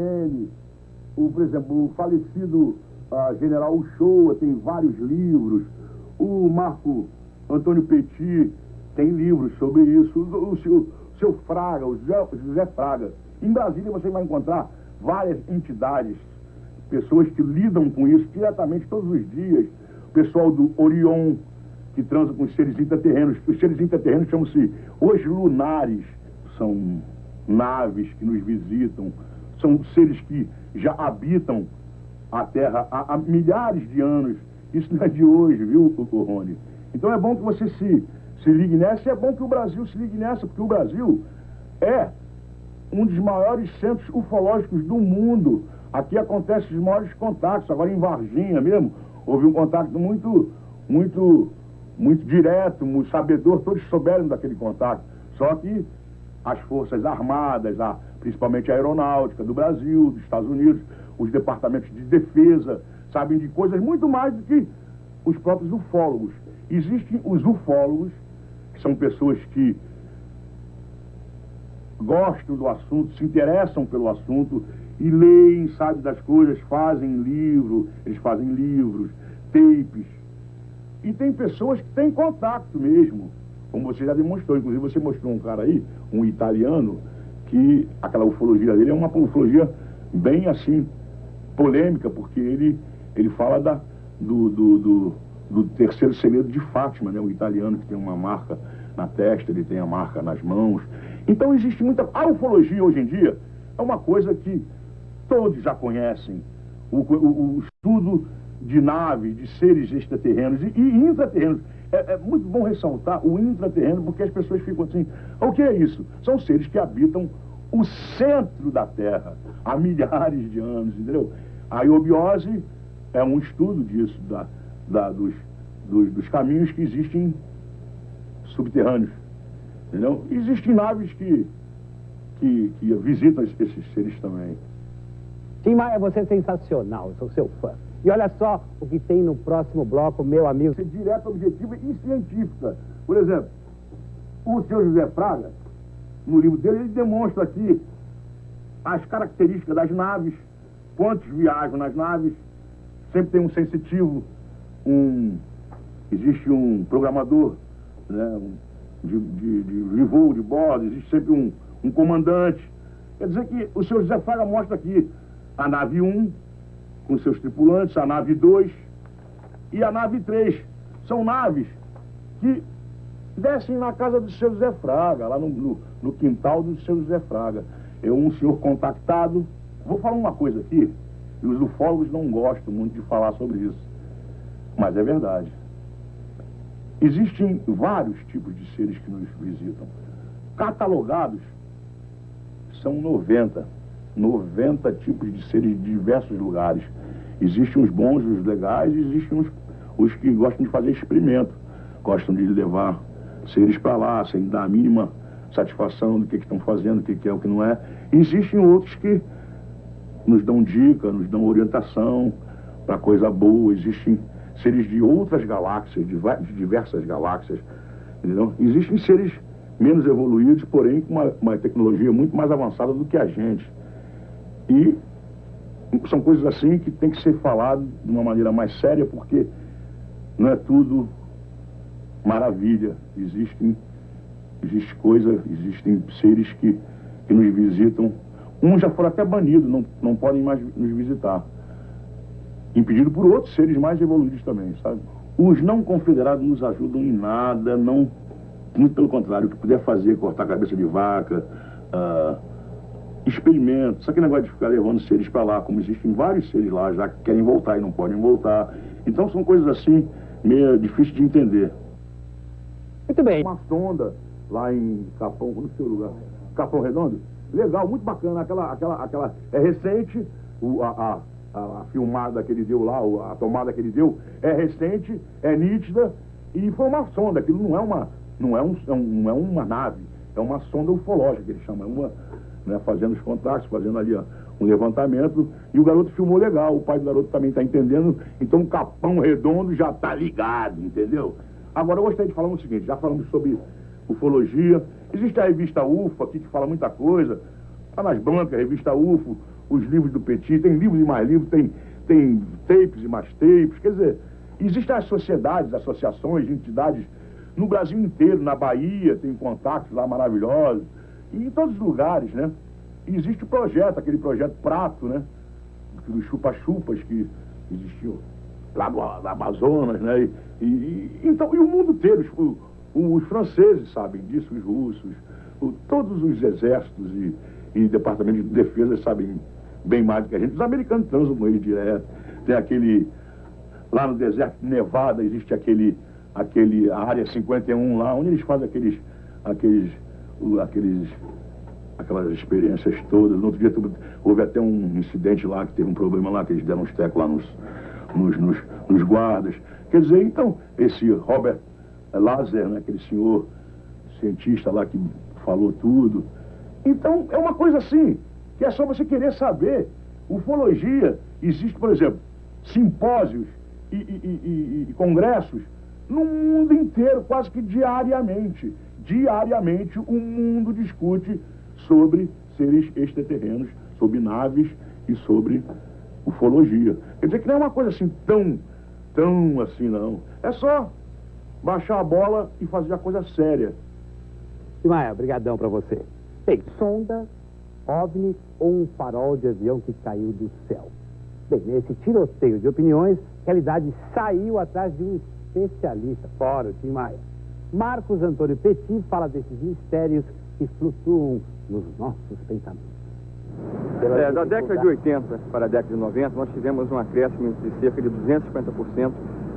Marielle, por exemplo, o falecido general Uchoa tem vários livros, o Marco Antônio Petit tem livros sobre isso, o seu Fraga, o José Fraga. Em Brasília você vai encontrar várias entidades, pessoas que lidam com isso diretamente todos os dias. O pessoal do Orion, que transa com os seres intraterrenos. Os seres intraterrenos chamam-se os lunares. São naves que nos visitam, são seres que já habitam a Terra há milhares de anos. Isso não é de hoje, viu, Rony? Então é bom que você se ligue nessa, e é bom que o Brasil se ligue nessa, porque o Brasil é um dos maiores centros ufológicos do mundo. Aqui acontecem os maiores contatos. Agora em Varginha mesmo, houve um contato muito direto, muito sabedor, todos souberam daquele contato. Só que as forças armadas, principalmente a aeronáutica do Brasil, dos Estados Unidos, os departamentos de defesa, sabem de coisas muito mais do que os próprios ufólogos. Existem os ufólogos, que são pessoas que gostam do assunto, se interessam pelo assunto e leem, sabem das coisas, fazem eles fazem livros, tapes. E tem pessoas que têm contato mesmo, como você já demonstrou. Inclusive você mostrou um cara aí, um italiano, que aquela ufologia dele é uma ufologia bem assim, polêmica, porque ele fala do terceiro segredo de Fátima, né? O italiano que tem uma marca na testa, ele tem a marca nas mãos. Então existe muita... A ufologia hoje em dia é uma coisa que todos já conhecem. O estudo de naves, de seres extraterrenos e intraterrenos. É muito bom ressaltar o intraterreno, porque as pessoas ficam assim, o que é isso? São seres que habitam o centro da Terra há milhares de anos, entendeu? A iobiose é um estudo disso, dos caminhos que existem subterrâneos, entendeu? Existem naves que visitam esses seres também. Tim Maia, você é sensacional, eu sou seu fã. E olha só o que tem no próximo bloco, meu amigo. Ser direta, objetiva e científica. Por exemplo, o senhor José Fraga, no livro dele, ele demonstra aqui as características das naves, quantos viajam nas naves, sempre tem um sensitivo, existe um programador, né, de voo, de bordo, existe sempre um comandante. Quer dizer que o senhor José Fraga mostra aqui a nave 1, com seus tripulantes, a nave 2 e a nave 3. São naves que descem na casa do seu José Fraga, lá no quintal do seu José Fraga. É um senhor contactado. Vou falar uma coisa aqui, e os ufólogos não gostam muito de falar sobre isso, mas é verdade. Existem vários tipos de seres que nos visitam. Catalogados são 90 tipos de seres de diversos lugares. Existem os bons, os legais, e existem os que gostam de fazer experimento, gostam de levar seres para lá, sem dar a mínima satisfação do que estão fazendo, o que é, o que não é. Existem outros que nos dão dica, nos dão orientação para coisa boa. Existem seres de outras galáxias, de diversas galáxias, entendeu? Existem seres menos evoluídos, porém com uma tecnologia muito mais avançada do que a gente. E são coisas assim que tem que ser falado de uma maneira mais séria, porque não é tudo maravilha. Existem seres que nos visitam. Uns já foram até banidos, não podem mais nos visitar. Impedido por outros seres mais evoluídos também, sabe? Os não confederados nos ajudam em nada, muito pelo contrário. O que puder fazer, cortar a cabeça de vaca, experimento, só que negócio de ficar levando seres para lá, como existem vários seres lá já que querem voltar e não podem voltar. Então são coisas assim meio difíceis de entender. Muito bem. Uma sonda lá em Capão, no seu lugar, Capão Redondo, legal, muito bacana, aquela é recente, a filmada que ele deu lá, a tomada que ele deu é recente, é nítida, e foi uma sonda. Aquilo não é uma nave, é uma sonda ufológica que ele chama, né, fazendo os contatos, fazendo ali um levantamento, e o garoto filmou legal, o pai do garoto também está entendendo, então o Capão Redondo já está ligado, entendeu? Agora eu gostaria de falar o seguinte, já falamos sobre ufologia, existe a revista UFO aqui que fala muita coisa, está nas bancas, a revista UFO, os livros do Petit, tem livros e mais livros, tem tapes e mais tapes, quer dizer, existem as sociedades, associações, entidades no Brasil inteiro, na Bahia, tem contatos lá maravilhosos, e em todos os lugares, né? E existe o projeto, aquele projeto Prato, né? Dos chupa-chupas que existiu lá no Amazonas, né? Então, e o mundo inteiro, os franceses sabem disso, os russos, todos os exércitos e departamentos de defesa sabem bem mais do que a gente. Os americanos transam com eles direto. Tem aquele, lá no deserto de Nevada, existe a área 51 lá, onde eles fazem aquelas experiências todas. No outro dia houve até um incidente lá, que teve um problema lá, que eles deram uns tecos lá nos guardas. Quer dizer, então, esse Robert Lazar, né, aquele senhor cientista lá que falou tudo. Então, é uma coisa assim, que é só você querer saber. Ufologia, existe, por exemplo, simpósios e congressos no mundo inteiro, quase que diariamente. Diariamente, o mundo discute sobre seres extraterrenos, sobre naves e sobre ufologia. Quer dizer que não é uma coisa assim tão assim, não. É só baixar a bola e fazer a coisa séria. Maia, brigadão pra você. Bem, sonda, OVNI ou um farol de avião que caiu do céu? Bem, nesse tiroteio de opiniões, a realidade saiu atrás de um especialista, fora o Tim Maia. Marcos Antônio Petit fala desses mistérios que flutuam nos nossos pensamentos. Da década de 80 para a década de 90, nós tivemos um acréscimo de cerca de 250%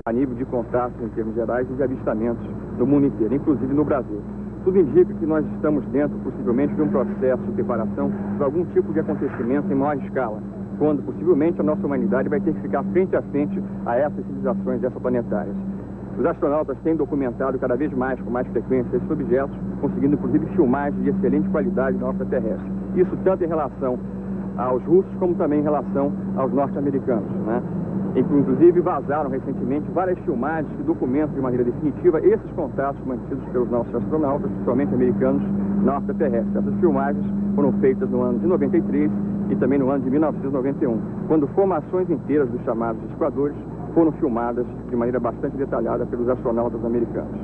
a nível de contatos, em termos gerais, e de avistamentos no mundo inteiro, inclusive no Brasil. Tudo indica que nós estamos dentro, possivelmente, de um processo de preparação de algum tipo de acontecimento em maior escala, quando, possivelmente, a nossa humanidade vai ter que ficar frente a frente a essas civilizações extraplanetárias. Os astronautas têm documentado cada vez mais, com mais frequência, esses objetos, conseguindo, inclusive, filmagens de excelente qualidade na órbita terrestre. Isso tanto em relação aos russos, como também em relação aos norte-americanos, né? Inclusive, vazaram recentemente várias filmagens que documentam de maneira definitiva esses contatos mantidos pelos nossos astronautas, principalmente americanos, na órbita terrestre. Essas filmagens foram feitas no ano de 93 e também no ano de 1991, quando formações inteiras dos chamados esquadores foram filmadas de maneira bastante detalhada pelos astronautas americanos.